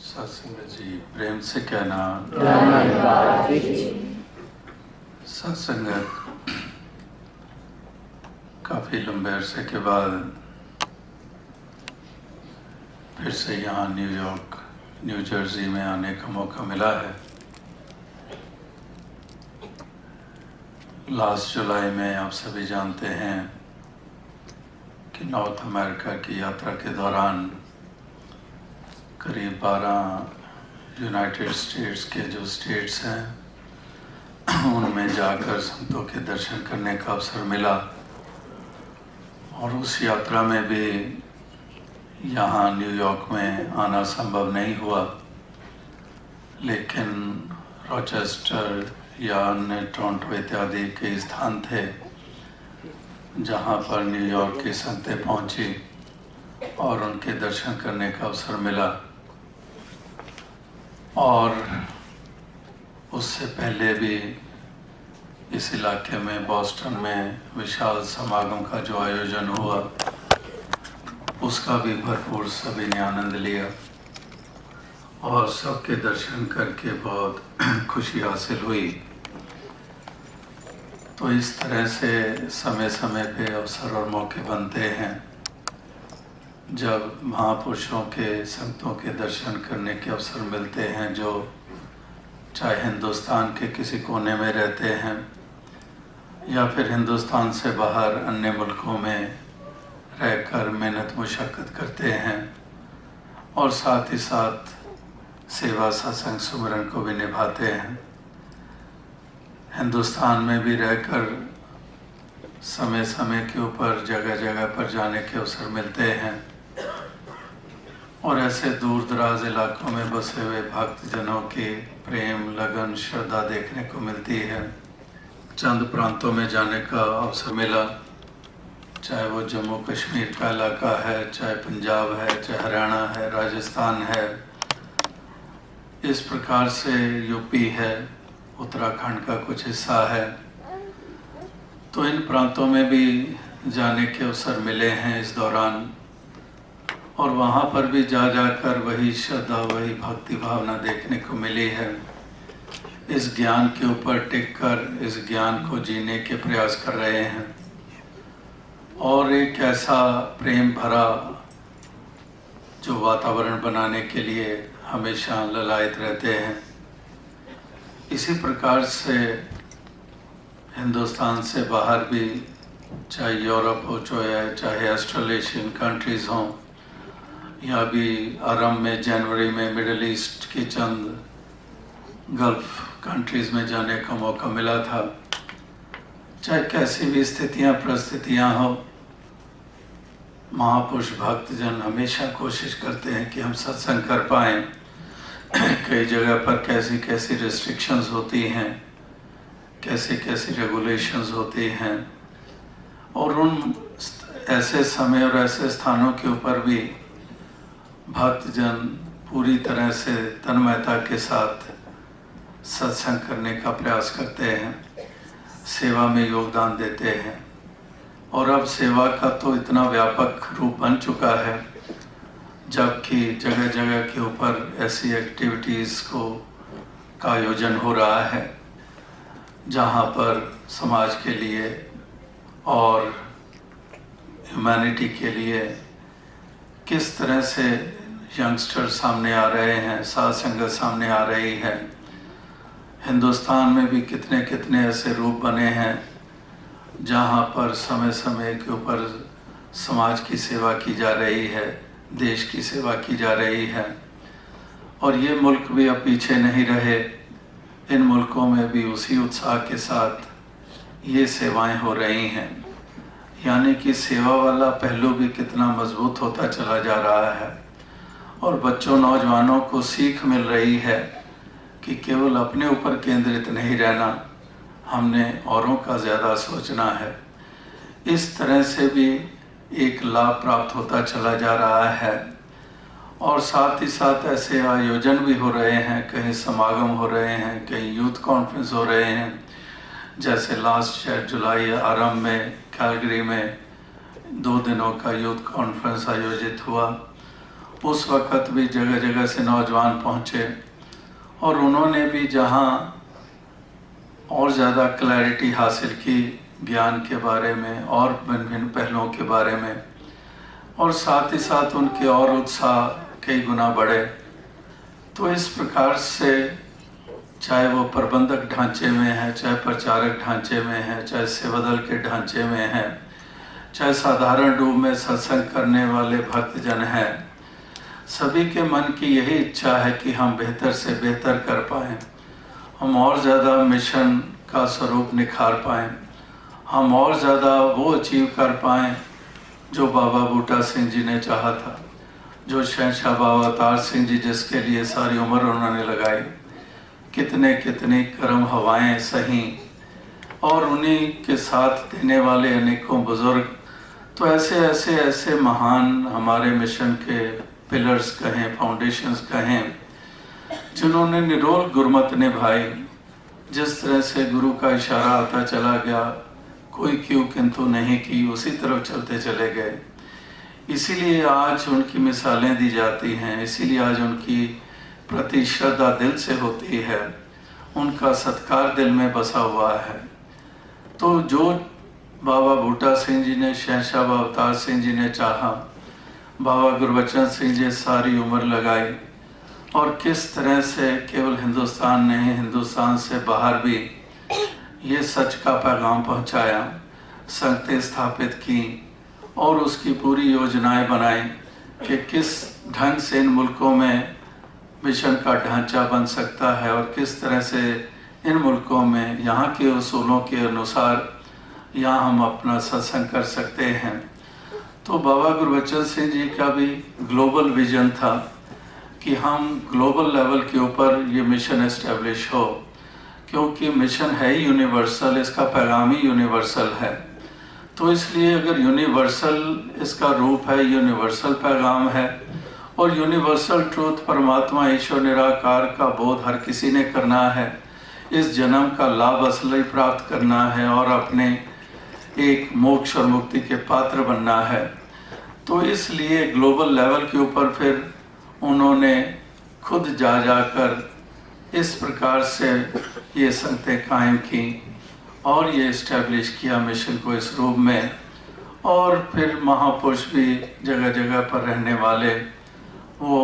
सत्संग जी प्रेम से कहना सत्संग काफ़ी लंबे अरसे के बाद फिर से यहाँ न्यूयॉर्क न्यू जर्सी में आने का मौका मिला है। लास्ट जुलाई में आप सभी जानते हैं कि नॉर्थ अमेरिका की यात्रा के दौरान करीब 12 यूनाइटेड स्टेट्स के जो स्टेट्स हैं उनमें जाकर संतों के दर्शन करने का अवसर मिला और उस यात्रा में भी यहाँ न्यूयॉर्क में आना संभव नहीं हुआ, लेकिन रॉचेस्टर या अन्य टोरंटो इत्यादि कई स्थान थे जहाँ पर न्यूयॉर्क की संतें पहुँची और उनके दर्शन करने का अवसर मिला। और उससे पहले भी इस इलाके में बॉस्टन में विशाल समागम का जो आयोजन हुआ उसका भी भरपूर सभी ने आनंद लिया और सबके दर्शन करके बहुत खुशी हासिल हुई। तो इस तरह से समय समय पे अवसर और मौके बनते हैं जब महापुरुषों के संतों के दर्शन करने के अवसर मिलते हैं, जो चाहे हिंदुस्तान के किसी कोने में रहते हैं या फिर हिंदुस्तान से बाहर अन्य मुल्कों में रहकर मेहनत मुशक्क़त करते हैं और साथ ही साथ सेवा सत्संग सुमरन को भी निभाते हैं। हिंदुस्तान में भी रहकर समय समय के ऊपर जगह जगह पर जाने के अवसर मिलते हैं और ऐसे दूर दराज इलाकों में बसे हुए भक्तजनों की प्रेम लगन श्रद्धा देखने को मिलती है। चंद प्रांतों में जाने का अवसर मिला, चाहे वो जम्मू कश्मीर का इलाका है, चाहे पंजाब है, चाहे हरियाणा है, राजस्थान है, इस प्रकार से यूपी है, उत्तराखंड का कुछ हिस्सा है। तो इन प्रांतों में भी जाने के अवसर मिले हैं इस दौरान और वहाँ पर भी जा जाकर वही श्रद्धा वही भक्ति भावना देखने को मिली है। इस ज्ञान के ऊपर टिककर इस ज्ञान को जीने के प्रयास कर रहे हैं और एक ऐसा प्रेम भरा जो वातावरण बनाने के लिए हमेशा ललायत रहते हैं। इसी प्रकार से हिंदुस्तान से बाहर भी, चाहे यूरोप हो, चाहे ऑस्ट्रेलियन कंट्रीज़ हों, या भी अरब में जनवरी में मिडिल ईस्ट की चंद गल्फ कंट्रीज़ में जाने का मौका मिला था। चाहे कैसी भी स्थितियां परिस्थितियां हो, महापुरुष भक्तजन हमेशा कोशिश करते हैं कि हम सत्संग कर पाएँ। कई जगह पर कैसी कैसी रिस्ट्रिक्शंस होती हैं, कैसी कैसी रेगुलेशंस होती हैं और उन ऐसे समय और ऐसे स्थानों के ऊपर भी भक्तजन पूरी तरह से तन्मयता के साथ सत्संग करने का प्रयास करते हैं, सेवा में योगदान देते हैं। और अब सेवा का तो इतना व्यापक रूप बन चुका है, जबकि जगह जगह के ऊपर ऐसी एक्टिविटीज़ का आयोजन हो रहा है जहाँ पर समाज के लिए और ह्यूमैनिटी के लिए किस तरह से यंगस्टर सामने आ रहे हैं, साध संगत सामने आ रही है। हिंदुस्तान में भी कितने कितने ऐसे रूप बने हैं जहाँ पर समय समय के ऊपर समाज की सेवा की जा रही है, देश की सेवा की जा रही है। और ये मुल्क भी अब पीछे नहीं रहे, इन मुल्कों में भी उसी उत्साह के साथ ये सेवाएं हो रही हैं। यानी कि सेवा वाला पहलू भी कितना मजबूत होता चला जा रहा है और बच्चों नौजवानों को सीख मिल रही है कि केवल अपने ऊपर केंद्रित नहीं रहना, हमने औरों का ज़्यादा सोचना है। इस तरह से भी एक लाभ प्राप्त होता चला जा रहा है और साथ ही साथ ऐसे आयोजन भी हो रहे हैं, कहीं समागम हो रहे हैं, कहीं यूथ कॉन्फ्रेंस हो रहे हैं। जैसे लास्ट जुलाई अरब में कैलगरी में 2 दिनों का यूथ कॉन्फ्रेंस आयोजित हुआ उस वक़्त भी जगह जगह से नौजवान पहुँचे और उन्होंने भी जहाँ और ज़्यादा क्लैरिटी हासिल की ज्ञान के बारे में और भिन्न भिन्न पहलुओं के बारे में, और साथ ही साथ उनके और उत्साह कई गुना बढ़े। तो इस प्रकार से चाहे वो प्रबंधक ढांचे में है, चाहे प्रचारक ढांचे में है, चाहे सेवादल के ढांचे में है, चाहे साधारण रूप में सत्संग करने वाले भक्तजन हैं, सभी के मन की यही इच्छा है कि हम बेहतर से बेहतर कर पाएँ, हम और ज़्यादा मिशन का स्वरूप निखार पाएँ, हम और ज़्यादा वो अचीव कर पाएँ जो बाबा बूटा सिंह जी ने चाहा था, जो शहंशाह बाबा अवतार सिंह जी जिसके लिए सारी उम्र उन्होंने लगाई, कितने कितनी गर्म हवाएं सही, और उन्हीं के साथ देने वाले अनेकों बुजुर्ग। तो ऐसे महान हमारे मिशन के पिलर्स कहें, फाउंडेशंस कहें, जिन्होंने निरोल गुरमत निभाई। जिस तरह से गुरु का इशारा आता चला गया, कोई क्यों किंतु नहीं की, उसी तरफ चलते चले गए। इसीलिए आज उनकी मिसालें दी जाती हैं, इसीलिए आज उनकी प्रति श्रद्धा दिल से होती है, उनका सत्कार दिल में बसा हुआ है। तो जो बाबा बूटा सिंह जी ने, शहंशाह बाबा अवतार सिंह जी ने चाहा, बाबा गुरबचन सिंह जी सारी उम्र लगाई, और किस तरह से केवल हिंदुस्तान नहीं, हिंदुस्तान से बाहर भी ये सच का पैगाम पहुंचाया, संगतें स्थापित की और उसकी पूरी योजनाएं बनाई कि किस ढंग से इन मुल्कों में मिशन का ढांचा बन सकता है और किस तरह से इन मुल्कों में यहाँ के उसूलों के अनुसार यहाँ हम अपना सत्संग कर सकते हैं। तो बाबा गुरबचन सिंह जी का भी ग्लोबल विजन था कि हम ग्लोबल लेवल के ऊपर ये मिशन एस्टेब्लिश हो, क्योंकि मिशन है ही यूनिवर्सल, इसका पैगाम ही यूनिवर्सल है। तो इसलिए अगर यूनिवर्सल इसका रूप है, यूनिवर्सल पैगाम है, और यूनिवर्सल ट्रूथ परमात्मा ईश्वर निराकार का बोध हर किसी ने करना है, इस जन्म का लाभ असली प्राप्त करना है और अपने एक मोक्ष और मुक्ति के पात्र बनना है। तो इसलिए ग्लोबल लेवल के ऊपर फिर उन्होंने खुद जाकर इस प्रकार से ये संगतें कायम की और ये इस्टेब्लिश किया मिशन को इस रूप में। और फिर महापुरुष भी जगह जगह पर रहने वाले वो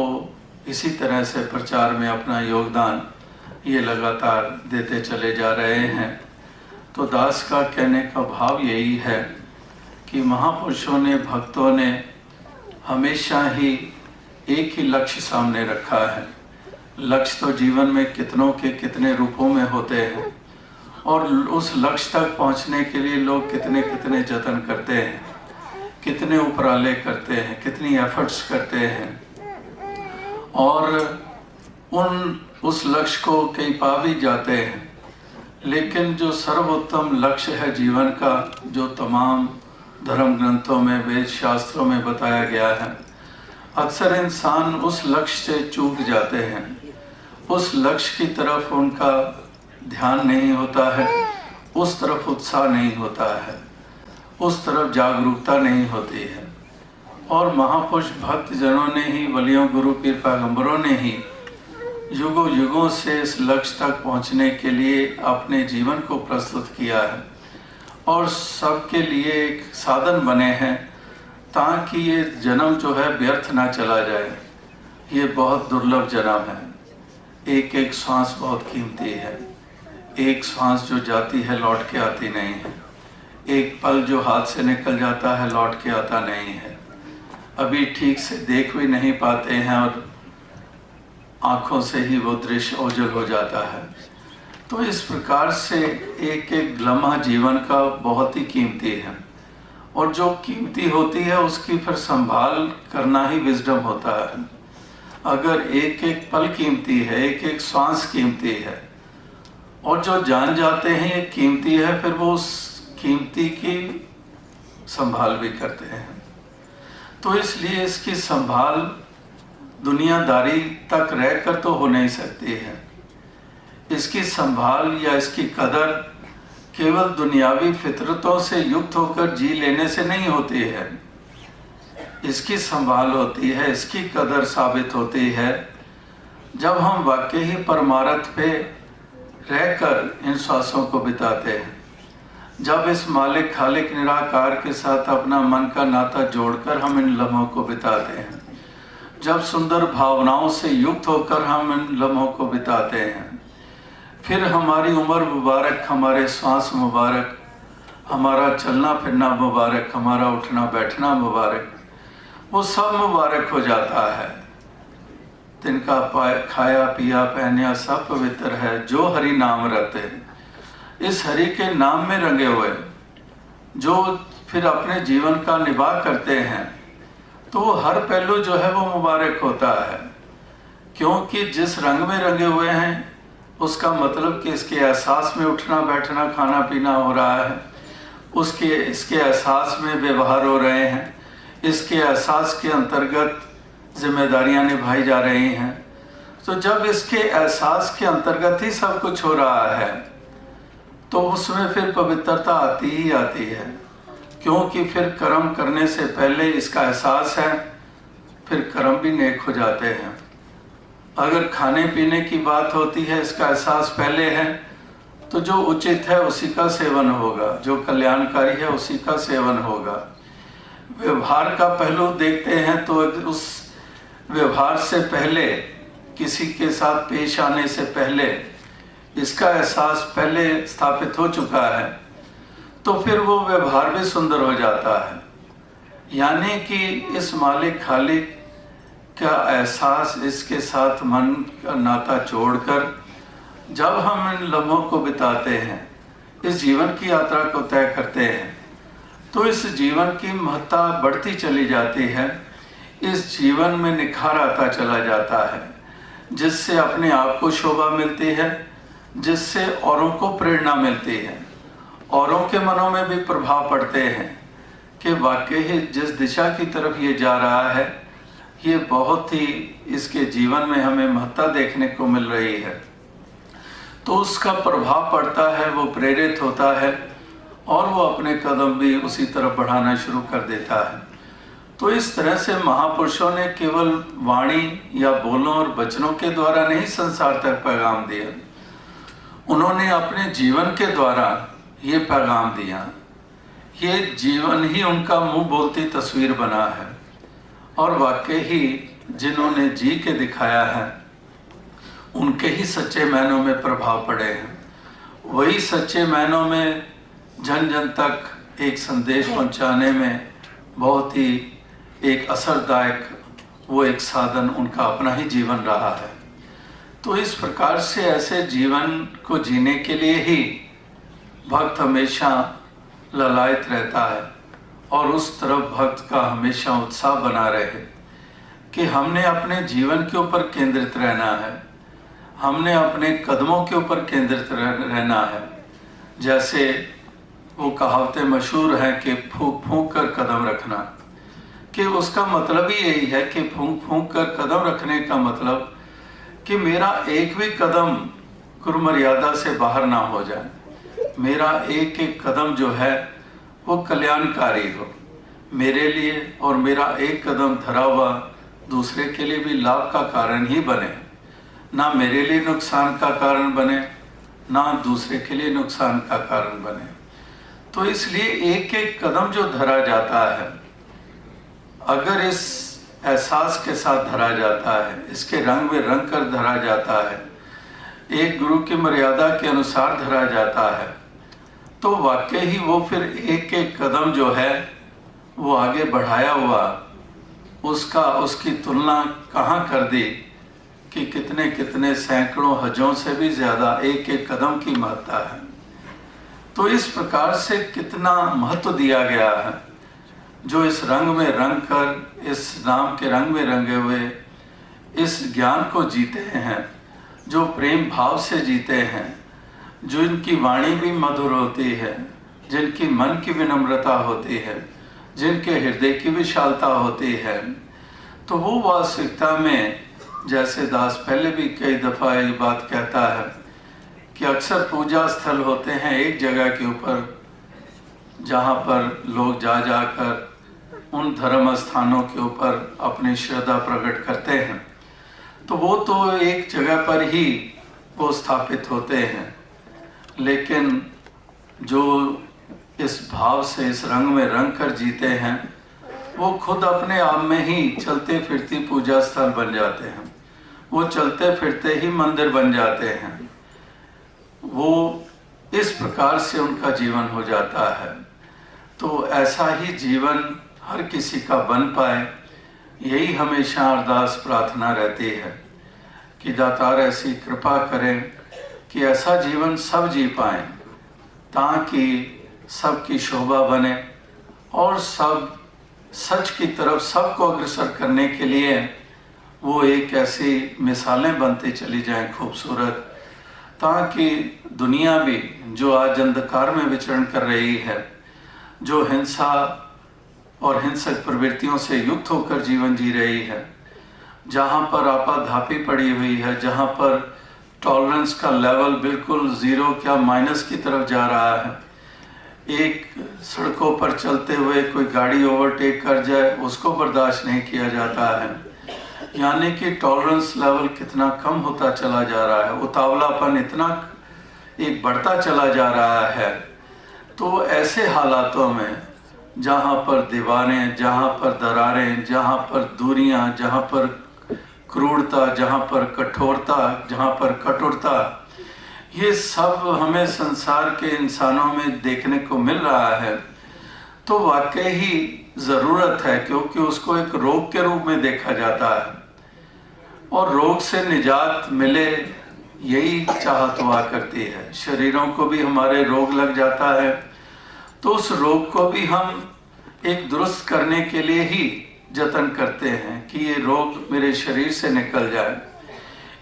इसी तरह से प्रचार में अपना योगदान ये लगातार देते चले जा रहे हैं। तो दास का कहने का भाव यही है कि महापुरुषों ने, भक्तों ने हमेशा ही एक ही लक्ष्य सामने रखा है। लक्ष्य तो जीवन में कितनों के कितने रूपों में होते हैं, और उस लक्ष्य तक पहुंचने के लिए लोग कितने कितने जतन करते हैं, कितने उपराले करते हैं, कितनी एफर्ट्स करते हैं, और उस लक्ष्य को कई पा भी जाते हैं। लेकिन जो सर्वोत्तम लक्ष्य है जीवन का, जो तमाम धर्म ग्रंथों में, वेद शास्त्रों में बताया गया है, अक्सर इंसान उस लक्ष्य से चूक जाते हैं। उस लक्ष्य की तरफ उनका ध्यान नहीं होता है, उस तरफ उत्साह नहीं होता है, उस तरफ जागरूकता नहीं होती है। और महापुरुष भक्त जनों ने ही, वलियों, गुरु, पीर, पैगंबरों ने ही युगों युगों से इस लक्ष्य तक पहुंचने के लिए अपने जीवन को प्रस्तुत किया है और सबके लिए एक साधन बने हैं, ताकि ये जन्म जो है व्यर्थ ना चला जाए। ये बहुत दुर्लभ जन्म है, एक एक श्वास बहुत कीमती है। एक श्वास जो जाती है लौट के आती नहीं है, एक पल जो हाथ से निकल जाता है लौट के आता नहीं है। अभी ठीक से देख भी नहीं पाते हैं और आँखों से ही वो दृश्य ओझल हो जाता है। तो इस प्रकार से एक एक लम्हा जीवन का बहुत ही कीमती है, और जो कीमती होती है उसकी फिर संभाल करना ही विजडम होता है। अगर एक एक पल कीमती है, एक एक श्वास कीमती है, और जो जान जाते हैं ये कीमती है, फिर वो उस कीमती की संभाल भी करते हैं। तो इसलिए इसकी संभाल दुनियादारी तक रहकर तो हो नहीं सकती है। इसकी संभाल या इसकी कदर केवल दुनियावी फितरतों से युक्त होकर जी लेने से नहीं होती है। इसकी संभाल होती है, इसकी कदर साबित होती है जब हम वाकई ही परमार्थ पे रहकर इन श्वासों को बिताते हैं। जब इस मालिक खालिक निराकार के साथ अपना मन का नाता जोड़कर हम इन लम्हों को बिताते हैं, जब सुंदर भावनाओं से युक्त होकर हम इन लम्हों को बिताते हैं, फिर हमारी उम्र मुबारक, हमारे श्वास मुबारक, हमारा चलना फिरना मुबारक, हमारा उठना बैठना मुबारक, वो सब मुबारक हो जाता है। तिनका खाया पिया पहनिया सब पवित्र है, जो हरि नाम रते। इस हरि के नाम में रंगे हुए जो फिर अपने जीवन का निवाह करते हैं, तो वो हर पहलू जो है वो मुबारक होता है। क्योंकि जिस रंग में रंगे हुए हैं उसका मतलब कि इसके एहसास में उठना बैठना खाना पीना हो रहा है, इसके एहसास में व्यवहार हो रहे हैं, इसके एहसास के अंतर्गत जिम्मेदारियां निभाई जा रही हैं। तो जब इसके एहसास के अंतर्गत ही सब कुछ हो रहा है तो उसमें फिर पवित्रता आती ही आती है। क्योंकि फिर कर्म करने से पहले इसका एहसास है, फिर कर्म भी नेक हो जाते हैं। अगर खाने पीने की बात होती है, इसका एहसास पहले है, तो जो उचित है उसी का सेवन होगा, जो कल्याणकारी है उसी का सेवन होगा। व्यवहार का पहलू देखते हैं तो उस व्यवहार से पहले, किसी के साथ पेश आने से पहले इसका एहसास पहले स्थापित हो चुका है, तो फिर वो व्यवहार भी सुंदर हो जाता है। यानी कि इस मालिक खालिक का एहसास, इसके साथ मन का नाता जोड़कर जब हम इन लम्हों को बिताते हैं, इस जीवन की यात्रा को तय करते हैं, तो इस जीवन की महत्ता बढ़ती चली जाती है। इस जीवन में निखार आता चला जाता है, जिससे अपने आप को शोभा मिलती है, जिससे औरों को प्रेरणा मिलती है, औरों के मनों में भी प्रभाव पड़ते हैं कि वाकई ही जिस दिशा की तरफ ये जा रहा है, ये बहुत ही इसके जीवन में हमें महत्ता देखने को मिल रही है। तो उसका प्रभाव पड़ता है, वो प्रेरित होता है और वो अपने कदम भी उसी तरफ बढ़ाना शुरू कर देता है। तो इस तरह से महापुरुषों ने केवल वाणी या बोलों और वचनों के द्वारा नहीं संसार तक पैगाम दिया, उन्होंने अपने जीवन के द्वारा ये पैगाम दिया। ये जीवन ही उनका मुंह बोलती तस्वीर बना है और वाकई ही जिन्होंने जी के दिखाया है उनके ही सच्चे मायनों में प्रभाव पड़े हैं। वही सच्चे मायनों में जन जन तक एक संदेश पहुंचाने में बहुत ही एक असरदायक वो एक साधन उनका अपना ही जीवन रहा है। तो इस प्रकार से ऐसे जीवन को जीने के लिए ही भक्त हमेशा ललायत रहता है और उस तरफ भक्त का हमेशा उत्साह बना रहे कि हमने अपने जीवन के ऊपर केंद्रित रहना है, हमने अपने कदमों के ऊपर केंद्रित रहना है। जैसे वो कहावतें मशहूर हैं कि फूंक फूंक कर कदम रखना, कि उसका मतलब ही यही है कि फूंक फूंक कर कदम रखने का मतलब कि मेरा एक भी कदम गुरु मर्यादा से बाहर ना हो जाए, मेरा एक एक कदम जो है वो कल्याणकारी हो मेरे लिए, और मेरा एक कदम धरा हुआ दूसरे के लिए भी लाभ का कारण ही बने, ना मेरे लिए नुकसान का कारण बने, ना दूसरे के लिए नुकसान का कारण बने। तो इसलिए एक एक कदम जो धरा जाता है, अगर इस एहसास के साथ धरा जाता है, इसके रंग में रंग कर धरा जाता है, एक गुरु की मर्यादा के अनुसार धरा जाता है, तो वाकई ही वो फिर एक एक कदम जो है वो आगे बढ़ाया हुआ उसकी तुलना कहाँ कर दी कि कितने कितने सैकड़ों हजों से भी ज़्यादा एक एक कदम की महत्ता है। तो इस प्रकार से कितना महत्व दिया गया है, जो इस रंग में रंग कर, इस नाम के रंग में रंगे हुए इस ज्ञान को जीते हैं, जो प्रेम भाव से जीते हैं, जो इनकी वाणी भी मधुर होती है, जिनकी मन की विनम्रता होती है, जिनके हृदय की विशालता होती है, तो वो वास्तविकता में, जैसे दास पहले भी कई दफ़ा ये बात कहता है कि अक्सर पूजा स्थल होते हैं एक जगह के ऊपर, जहाँ पर लोग जा जाकर उन धर्म स्थानों के ऊपर अपनी श्रद्धा प्रकट करते हैं, तो वो तो एक जगह पर ही वो स्थापित होते हैं, लेकिन जो इस भाव से इस रंग में रंग कर जीते हैं वो खुद अपने आप में ही चलते फिरती पूजा स्थल बन जाते हैं, वो चलते फिरते ही मंदिर बन जाते हैं। वो इस प्रकार से उनका जीवन हो जाता है। तो ऐसा ही जीवन हर किसी का बन पाए, यही हमेशा अरदास प्रार्थना रहती है कि दातार ऐसी कृपा करें कि ऐसा जीवन सब जी पाएं, ताकि सबकी शोभा बने और सब सच की तरफ सबको अग्रसर करने के लिए वो एक ऐसी मिसालें बनती चली जाएं खूबसूरत, ताकि दुनिया भी जो आज अंधकार में विचरण कर रही है, जो हिंसा और हिंसक प्रवृत्तियों से युक्त होकर जीवन जी रही है, जहाँ पर आपाधापी पड़ी हुई है, जहाँ पर टॉलरेंस का लेवल बिल्कुल ज़ीरो क्या माइनस की तरफ जा रहा है, एक सड़कों पर चलते हुए कोई गाड़ी ओवरटेक कर जाए उसको बर्दाश्त नहीं किया जाता है, यानी कि टॉलरेंस लेवल कितना कम होता चला जा रहा है, उतावलापन इतना एक बढ़ता चला जा रहा है। तो ऐसे हालातों में जहाँ पर दीवारें, जहाँ पर दरारें, जहाँ पर दूरियाँ, जहाँ पर क्रूरता, जहाँ पर कठोरता, जहाँ पर कठोरता, ये सब हमें संसार के इंसानों में देखने को मिल रहा है, तो वाकई ही ज़रूरत है, क्योंकि उसको एक रोग के रूप में देखा जाता है और रोग से निजात मिले यही चाहत हुआ करती है। शरीरों को भी हमारे रोग लग जाता है, तो उस रोग को भी हम एक दुरुस्त करने के लिए ही जतन करते हैं कि ये रोग मेरे शरीर से निकल जाए।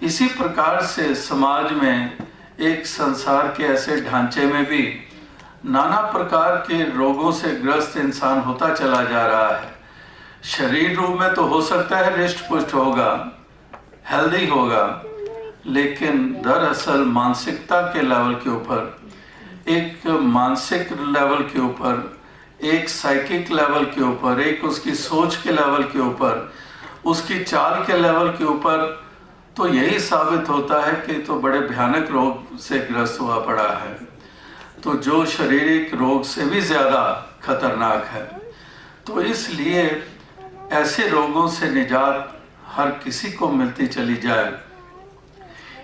इसी प्रकार से समाज में एक संसार के ऐसे ढांचे में भी नाना प्रकार के रोगों से ग्रस्त इंसान होता चला जा रहा है। शरीर रूप में तो हो सकता है रिष्ट पुष्ट होगा, हेल्दी होगा, लेकिन दरअसल मानसिकता के लेवल के ऊपर, एक मानसिक लेवल के ऊपर, एक साइकिक लेवल के ऊपर, एक उसकी सोच के लेवल के ऊपर, उसकी चाल के लेवल के ऊपर, तो यही साबित होता है कि तो बड़े भयानक रोग से ग्रस्त हुआ पड़ा है, तो जो शारीरिक रोग से भी ज़्यादा खतरनाक है। तो इसलिए ऐसे रोगों से निजात हर किसी को मिलती चली जाए,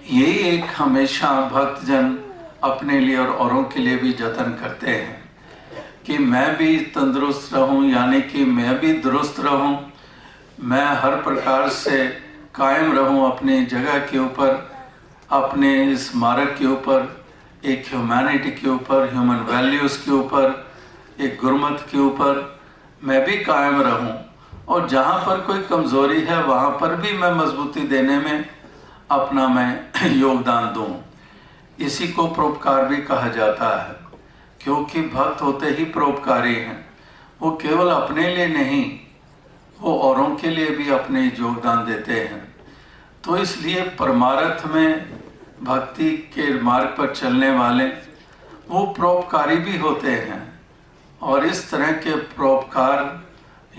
यही एक हमेशा भक्तजन अपने लिए और औरों के लिए भी जतन करते हैं कि मैं भी तंदुरुस्त रहूं, यानी कि मैं भी दुरुस्त रहूं, मैं हर प्रकार से कायम रहूं अपनी जगह के ऊपर, अपने इस मार्ग के ऊपर, एक ह्यूमैनिटी के ऊपर, ह्यूमन वैल्यूज़ के ऊपर, एक गुरमत के ऊपर मैं भी कायम रहूं, और जहां पर कोई कमज़ोरी है वहां पर भी मैं मजबूती देने में अपना मैं योगदान दूं। इसी को परोपकार भी कहा जाता है, क्योंकि भक्त होते ही परोपकारी हैं। वो केवल अपने लिए नहीं, वो औरों के लिए भी अपने योगदान देते हैं। तो इसलिए परमार्थ में भक्ति के मार्ग पर चलने वाले वो परोपकारी भी होते हैं, और इस तरह के परोपकार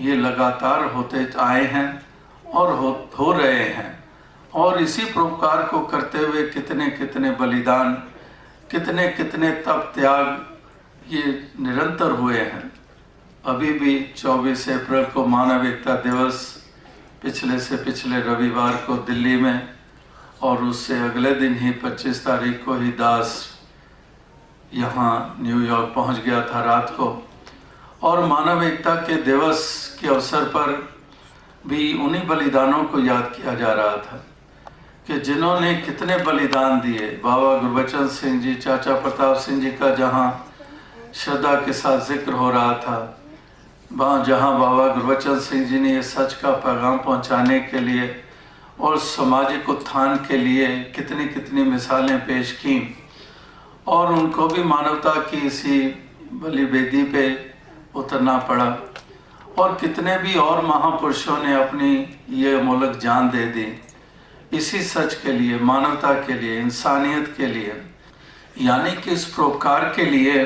ये लगातार होते आए हैं और हो रहे हैं, और इसी परोपकार को करते हुए कितने कितने बलिदान, कितने कितने तप त्याग ये निरंतर हुए हैं। अभी भी 24 अप्रैल को मानव एकता दिवस पिछले से पिछले रविवार को दिल्ली में, और उससे अगले दिन ही 25 तारीख को ही दास यहाँ न्यूयॉर्क पहुँच गया था रात को, और मानव एकता के दिवस के अवसर पर भी उन्हीं बलिदानों को याद किया जा रहा था कि जिन्होंने कितने बलिदान दिए। बाबा गुरबचन सिंह जी, चाचा प्रताप सिंह जी का जहाँ श्रद्धा के साथ जिक्र हो रहा था, वहाँ जहाँ बाबा गुरबचन सिंह जी ने ये सच का पैगाम पहुँचाने के लिए और सामाजिक उत्थान के लिए कितनी कितनी मिसालें पेश की, और उनको भी मानवता की इसी बलिवेदी पे उतरना पड़ा, और कितने भी और महापुरुषों ने अपनी ये अमोलक जान दे दी इसी सच के लिए, मानवता के लिए, इंसानियत के लिए, यानी कि इस परोपकार के लिए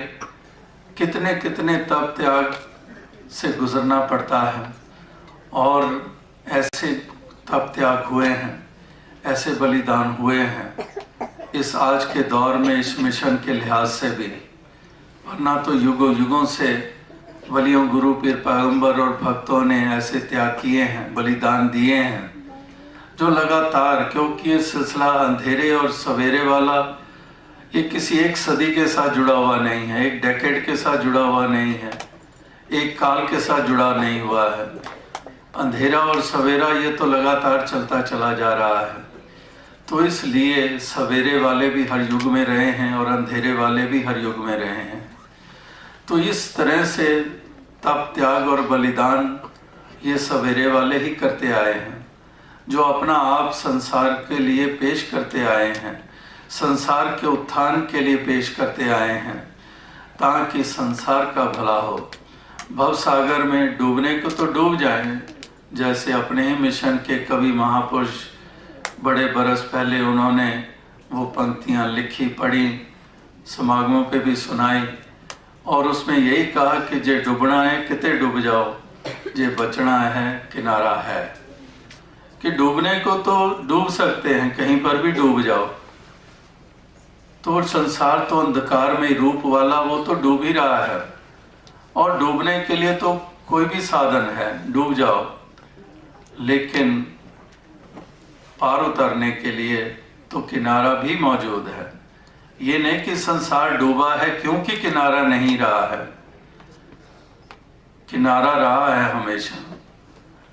कितने कितने तप त्याग से गुजरना पड़ता है और ऐसे तप त्याग हुए हैं, ऐसे बलिदान हुए हैं इस आज के दौर में, इस मिशन के लिहाज से भी। वरना तो युगों युगों से वलियों, गुरु, पीर, पैगंबर और भक्तों ने ऐसे त्याग किए हैं, बलिदान दिए हैं, जो लगातार, क्योंकि ये सिलसिला अंधेरे और सवेरे वाला ये किसी एक सदी के साथ जुड़ा हुआ नहीं है, एक डेकेड के साथ जुड़ा हुआ नहीं है, एक काल के साथ जुड़ा नहीं हुआ है। अंधेरा और सवेरा ये तो लगातार चलता चला जा रहा है। तो इसलिए सवेरे वाले भी हर युग में रहे हैं और अंधेरे वाले भी हर युग में रहे हैं। तो इस तरह से तप, त्याग और बलिदान ये सवेरे वाले ही करते आए हैं, जो अपना आप संसार के लिए पेश करते आए हैं, संसार के उत्थान के लिए पेश करते आए हैं, ताकि संसार का भला हो। भव सागर में डूबने को तो डूब जाएं, जैसे अपने ही मिशन के कवि महापुरुष बड़े बरस पहले उन्होंने वो पंक्तियाँ लिखी, पढ़ी, समागमों पे भी सुनाई, और उसमें यही कहा कि जे डूबना है किते डूब जाओ, जे बचना है किनारा है। कि डूबने को तो डूब सकते हैं, कहीं पर भी डूब जाओ। तो संसार तो अंधकार में रूप वाला, वो तो डूब ही रहा है, और डूबने के लिए तो कोई भी साधन है, डूब जाओ। लेकिन पार उतरने के लिए तो किनारा भी मौजूद है। ये नहीं कि संसार डूबा है क्योंकि किनारा नहीं रहा है, किनारा रहा है हमेशा,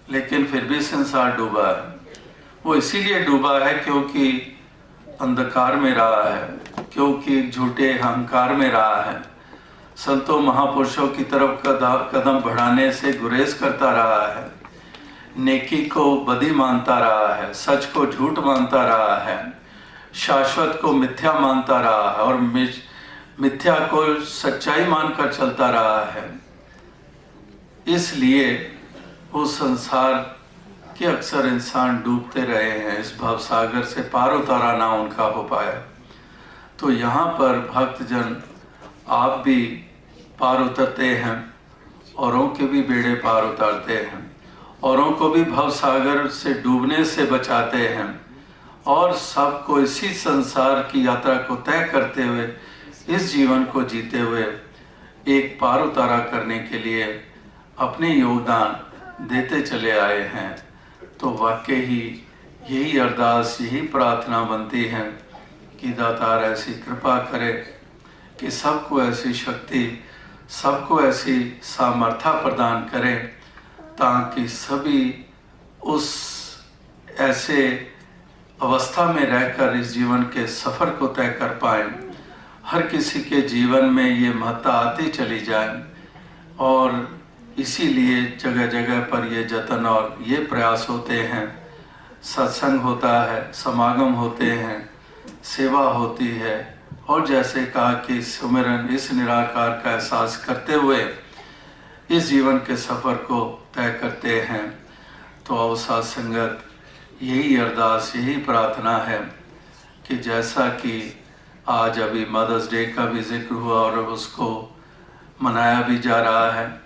लेकिन फिर भी संसार डूबा है। वो इसीलिए डूबा है क्योंकि अंधकार में रहा है, क्योंकि झूठे अहंकार में रहा है, संतों महापुरुषों की तरफ कदम बढ़ाने से गुरेज करता रहा है, नेकी को बदी मानता रहा है, सच को झूठ मानता रहा है, शाश्वत को मिथ्या मानता रहा है और मिथ्या को सच्चाई मानकर चलता रहा है। इसलिए वो संसार के अक्सर इंसान डूबते रहे हैं, इस भवसागर से पार उतारा ना उनका हो पाया। तो यहाँ पर भक्तजन आप भी पार उतरते हैं, औरों के भी बेड़े पार उतारते हैं, औरों को भी भवसागर से डूबने से बचाते हैं, और सबको इसी संसार की यात्रा को तय करते हुए, इस जीवन को जीते हुए एक पार उतारा करने के लिए अपने योगदान देते चले आए हैं। तो वाकई ही यही अरदास, यही प्रार्थना बनती है कि दातार ऐसी कृपा करे कि सबको ऐसी शक्ति, सबको ऐसी सामर्थ्य प्रदान करें, ताकि सभी उस ऐसे अवस्था में रहकर इस जीवन के सफ़र को तय कर पाएं। हर किसी के जीवन में ये महत्ता आती चली जाए, और इसीलिए जगह जगह पर ये जतन और ये प्रयास होते हैं, सत्संग होता है, समागम होते हैं, सेवा होती है, और जैसे कहा कि सुमिरन, इस निराकार का एहसास करते हुए इस जीवन के सफ़र को तय करते हैं। तो अवसाद संगत यही अरदास, यही प्रार्थना है कि जैसा कि आज अभी मदर्स डे का भी जिक्र हुआ और उसको मनाया भी जा रहा है,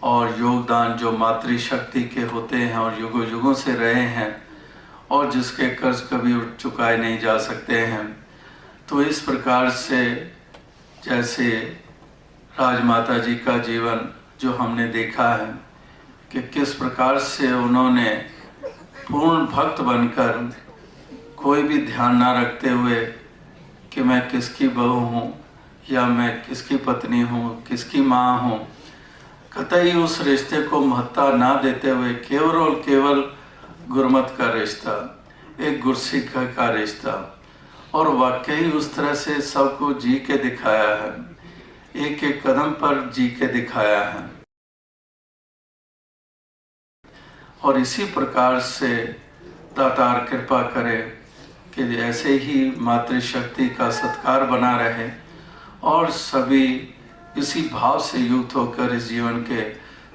और योगदान जो मातृशक्ति के होते हैं और युगों युगों से रहे हैं, और जिसके कर्ज कभी चुकाए नहीं जा सकते हैं, तो इस प्रकार से जैसे राजमाता जी का जीवन जो हमने देखा है कि किस प्रकार से उन्होंने पूर्ण भक्त बनकर, कोई भी ध्यान ना रखते हुए कि मैं किसकी बहू हूँ या मैं किसकी पत्नी हूँ, किसकी माँ हूँ, कतई उस रिश्ते को महत्ता ना देते हुए केवल और केवल गुरमत का रिश्ता, एक गुरसिख का रिश्ता, और वाकई उस तरह से सबको जी के दिखाया है, एक एक कदम पर जी के दिखाया है। और इसी प्रकार से दातार कृपा करे कि ऐसे ही मातृशक्ति का सत्कार बना रहे, और सभी इसी भाव से युक्त होकर इस जीवन के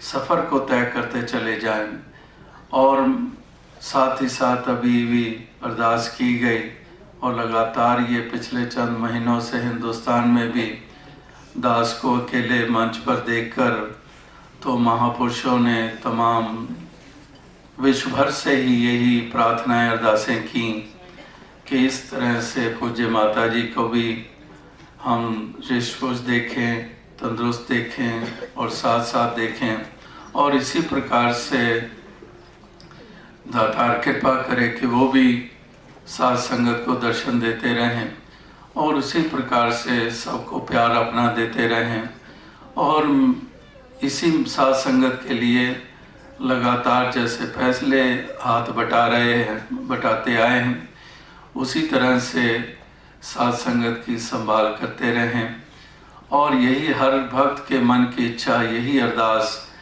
सफ़र को तय करते चले जाएं। और साथ ही साथ अभी भी अरदास की गई, और लगातार ये पिछले चंद महीनों से हिंदुस्तान में भी दास को अकेले मंच पर देखकर तो महापुरुषों ने तमाम विश्व भर से ही यही प्रार्थनाएं अरदासें की कि इस तरह से पूज्य माता जी को भी हम रिष्ट पुरुष देखें, तंदुरुस्त देखें और साथ साथ देखें, और इसी प्रकार से दातार कृपा करे कि वो भी साथ संगत को दर्शन देते रहें और उसी प्रकार से सबको प्यार अपना देते रहें, और इसी साथ संगत के लिए लगातार जैसे फैसले हाथ बटाते आए हैं, उसी तरह से साथ संगत की संभाल करते रहें। और यही हर भक्त के मन की इच्छा, यही अरदास,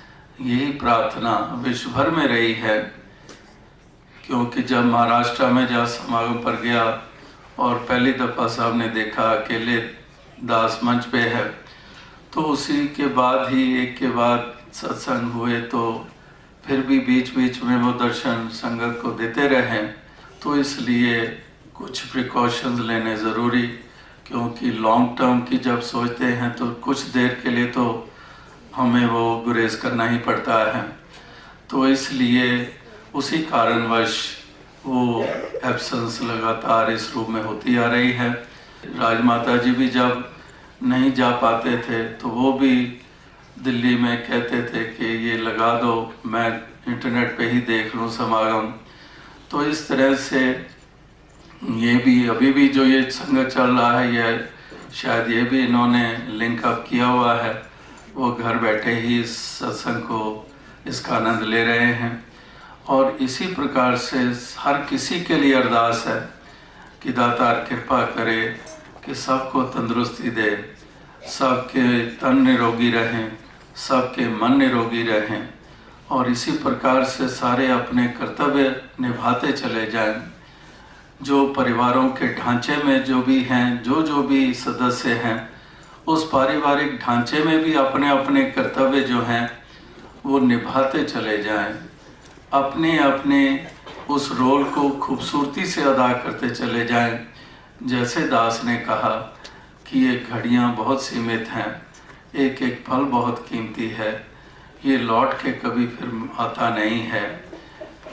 यही प्रार्थना विश्व भर में रही है। क्योंकि जब महाराष्ट्र में जब समागम पर गया और पहली दफ़ा साहब ने देखा अकेले दास मंच पे है, तो उसी के बाद ही एक के बाद सत्संग हुए, तो फिर भी बीच बीच में वो दर्शन संगत को देते रहें। तो इसलिए कुछ प्रिकॉशंस लेने ज़रूरी, क्योंकि लॉन्ग टर्म की जब सोचते हैं तो कुछ देर के लिए तो हमें वो गुरेज करना ही पड़ता है। तो इसलिए उसी कारणवश वो एब्सेंस लगातार इस रूप में होती आ रही है। राजमाता जी भी जब नहीं जा पाते थे तो वो भी दिल्ली में कहते थे कि ये लगा दो, मैं इंटरनेट पे ही देख लूँ समागम। तो इस तरह से ये भी अभी भी जो ये संगत चल रहा है, ये शायद ये भी इन्होंने लिंक अप किया हुआ है, वो घर बैठे ही इस सत्संग को, इसका आनंद ले रहे हैं। और इसी प्रकार से हर किसी के लिए अरदास है कि दातार कृपा करे कि सबको तंदुरुस्ती दे, सबके तन निरोगी रहें, सबके मन निरोगी रहें, और इसी प्रकार से सारे अपने कर्तव्य निभाते चले जाएं। जो परिवारों के ढांचे में जो भी हैं, जो भी सदस्य हैं, उस पारिवारिक ढांचे में भी अपने अपने कर्तव्य जो हैं वो निभाते चले जाएं, अपने अपने उस रोल को खूबसूरती से अदा करते चले जाएं। जैसे दास ने कहा कि ये घड़ियाँ बहुत सीमित हैं, एक एक पल बहुत कीमती है, ये लौट के कभी फिर आता नहीं है,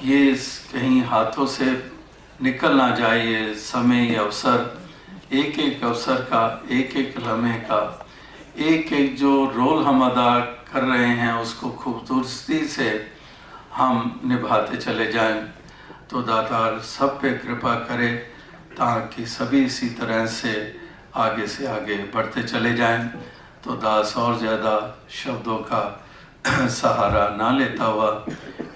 ये कहीं हाथों से निकल ना जाए ये समय, ये अवसर, एक एक अवसर का, एक एक लम्हे का, एक एक जो रोल हम अदा कर रहे हैं उसको खूबसूरती से हम निभाते चले जाएं। तो दातार सब पे कृपा करे ताकि सभी इसी तरह से आगे बढ़ते चले जाएं। तो दास और ज़्यादा शब्दों का सहारा ना लेता हुआ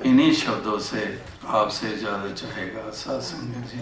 इन्हीं शब्दों से आपसे ज़्यादा चाहेगा। साथ संगत जी।